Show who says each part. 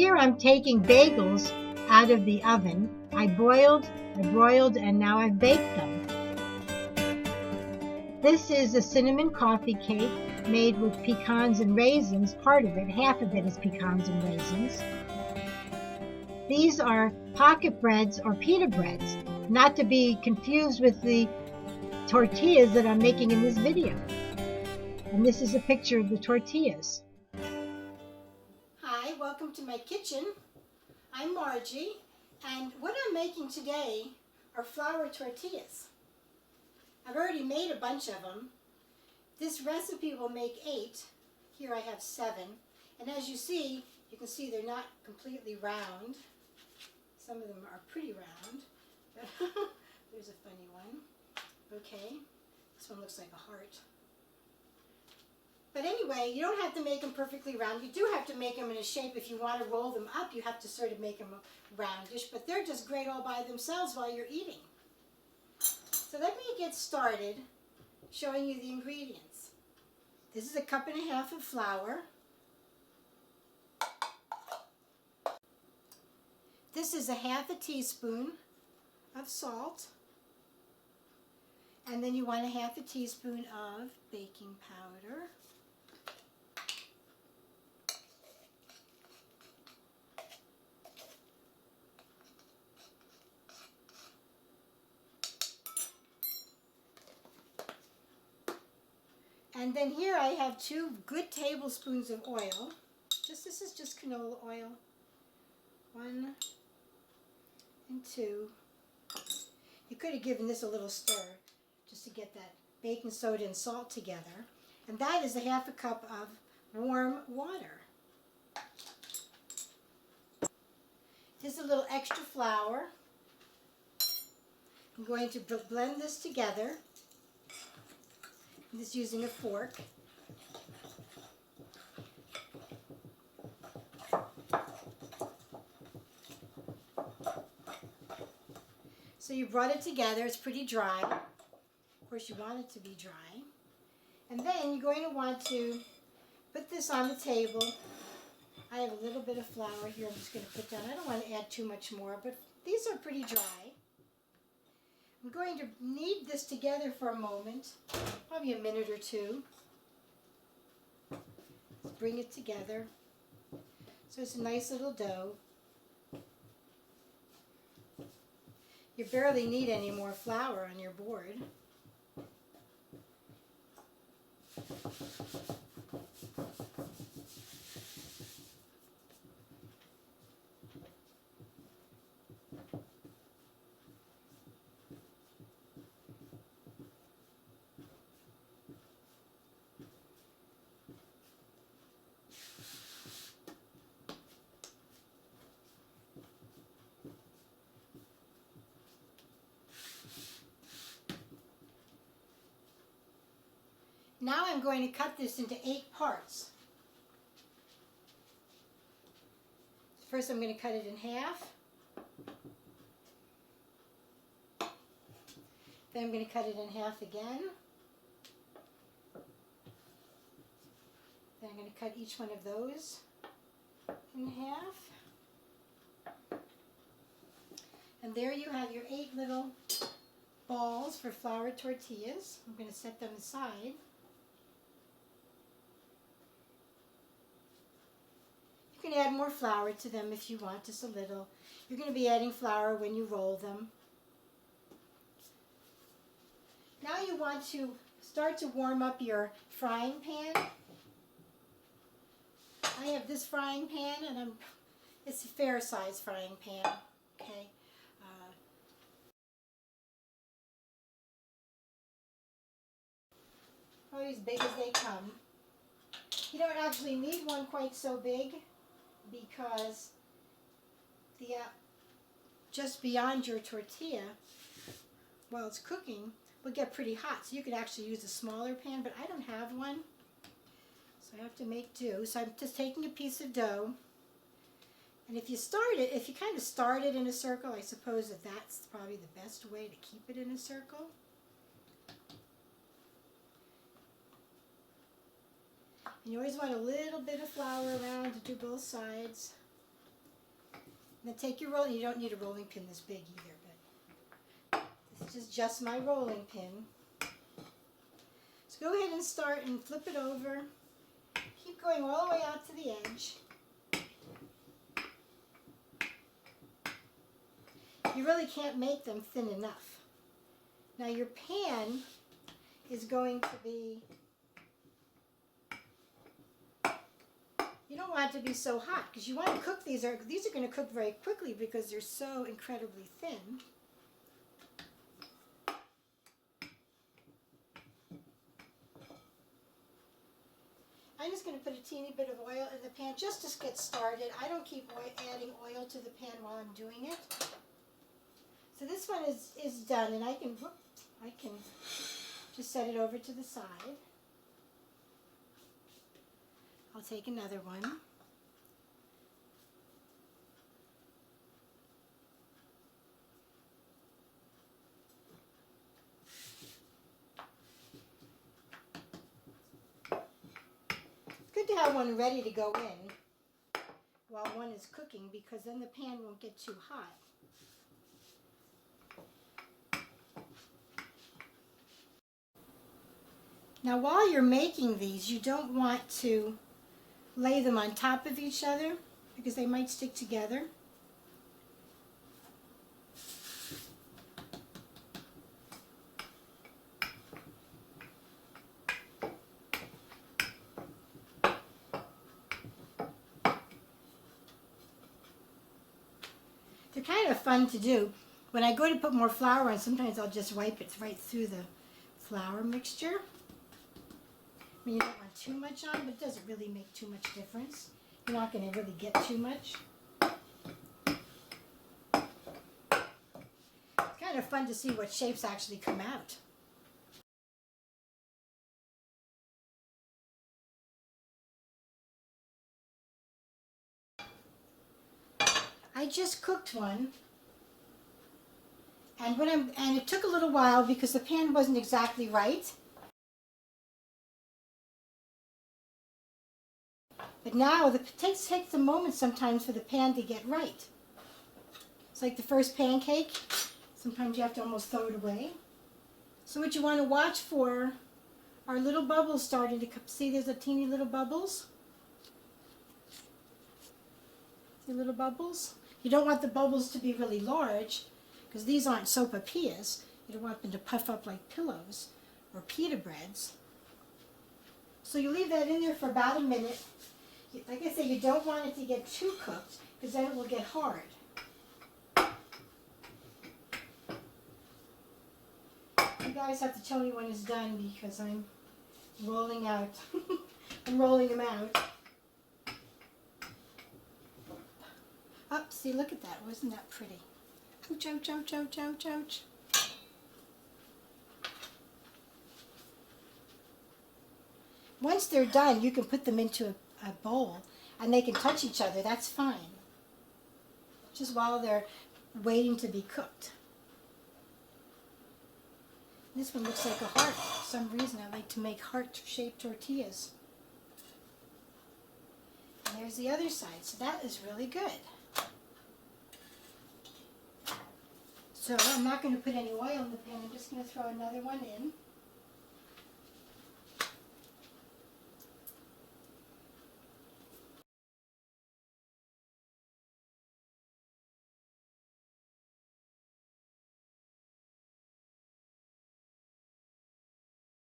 Speaker 1: Here I'm taking bagels out of the oven. I broiled, and now I've baked them. This is a cinnamon coffee cake made with pecans and raisins. Part of it, half of it is pecans and raisins. These are pocket breads or pita breads, not to be confused with the tortillas that I'm making in this video. And this is a picture of the tortillas.
Speaker 2: Hi, welcome to my kitchen. I'm Margie, and what I'm making today are flour tortillas. I've already made a bunch of them. This recipe will make 8. Here I have 7. And as you can see they're not completely round. Some of them are pretty round. There's a funny one. Okay, this one looks like a heart. But anyway, you don't have to make them perfectly round. You do have to make them in a shape. If you want to roll them up, you have to sort of make them roundish. But they're just great all by themselves while you're eating. So let me get started showing you the ingredients. This is 1.5 cups of flour. This is 1/2 teaspoon of salt. And then you want 1/2 teaspoon of baking powder. And then here I have 2 good tablespoons of oil. This is just canola oil. 1 and 2. You could have given this a little stir just to get that baking soda and salt together. And that is 1/2 cup of warm water. Just a little extra flour. I'm going to blend this together. I'm just using a fork. So you brought it together. It's pretty dry. Of course, you want it to be dry. And then you're going to want to put this on the table. I have a little bit of flour here I'm just going to put down. I don't want to add too much more, but these are pretty dry. I'm going to knead this together for a moment, probably a minute or two. Let's bring it together. So it's a nice little dough. You barely need any more flour on your board. Now I'm going to cut this into 8 parts. First I'm going to cut it in half. Then I'm going to cut it in half again. Then I'm going to cut each one of those in half. And there you have your 8 little balls for flour tortillas. I'm going to set them aside. You can add more flour to them if you want, just a little. You're going to be adding flour when you roll them. Now you want to start to warm up your frying pan. I have this frying pan, and it's a fair size frying pan. Okay. Probably as big as they come. You don't actually need one quite so big, because the just beyond your tortilla, while it's cooking, will get pretty hot. So you could actually use a smaller pan, but I don't have one, so I have to make do. So I'm just taking a piece of dough, and if you kind of start it in a circle, I suppose that's probably the best way to keep it in a circle. And you always want a little bit of flour around to do both sides. Now take your rolling, you don't need a rolling pin this big either, but this is just my rolling pin. So go ahead and start and flip it over. Keep going all the way out to the edge. You really can't make them thin enough. Now your pan is going to be, you don't want it to be so hot because you want to cook these are going to cook very quickly because they're so incredibly thin. I'm just going to put a teeny bit of oil in the pan just to get started. I don't keep adding oil to the pan while I'm doing it. So this one is done, and I can just set it over to the side. I'll take another one. It's good to have one ready to go in while one is cooking because then the pan won't get too hot. Now while you're making these, you don't want to lay them on top of each other because they might stick together. They're kind of fun to do. When I go to put more flour on, sometimes I'll just wipe it right through the flour mixture. I mean, you don't want too much on, but it doesn't really make too much difference. You're not going to really get too much. It's kind of fun to see what shapes actually come out. I just cooked one, and it took a little while because the pan wasn't exactly right. But now it takes a moment sometimes for the pan to get right. It's like the first pancake. Sometimes you have to almost throw it away. So what you want to watch for are little bubbles starting to come. See, there's a teeny little bubbles. See little bubbles? You don't want the bubbles to be really large because these aren't sopapillas. You don't want them to puff up like pillows or pita breads. So you leave that in there for about a minute. Like I say, you don't want it to get too cooked because then it will get hard. You guys have to tell me when it's done because I'm rolling out. I'm rolling them out. Oh, see, look at that. Wasn't that pretty? Ouch, ouch, ouch, ouch, ouch, ouch. Once they're done, you can put them into a bowl and they can touch each other. That's fine. Just while they're waiting to be cooked. This one looks like a heart. For some reason, I like to make heart-shaped tortillas. And there's the other side. So that is really good. So I'm not going to put any oil in the pan. I'm just going to throw another one in.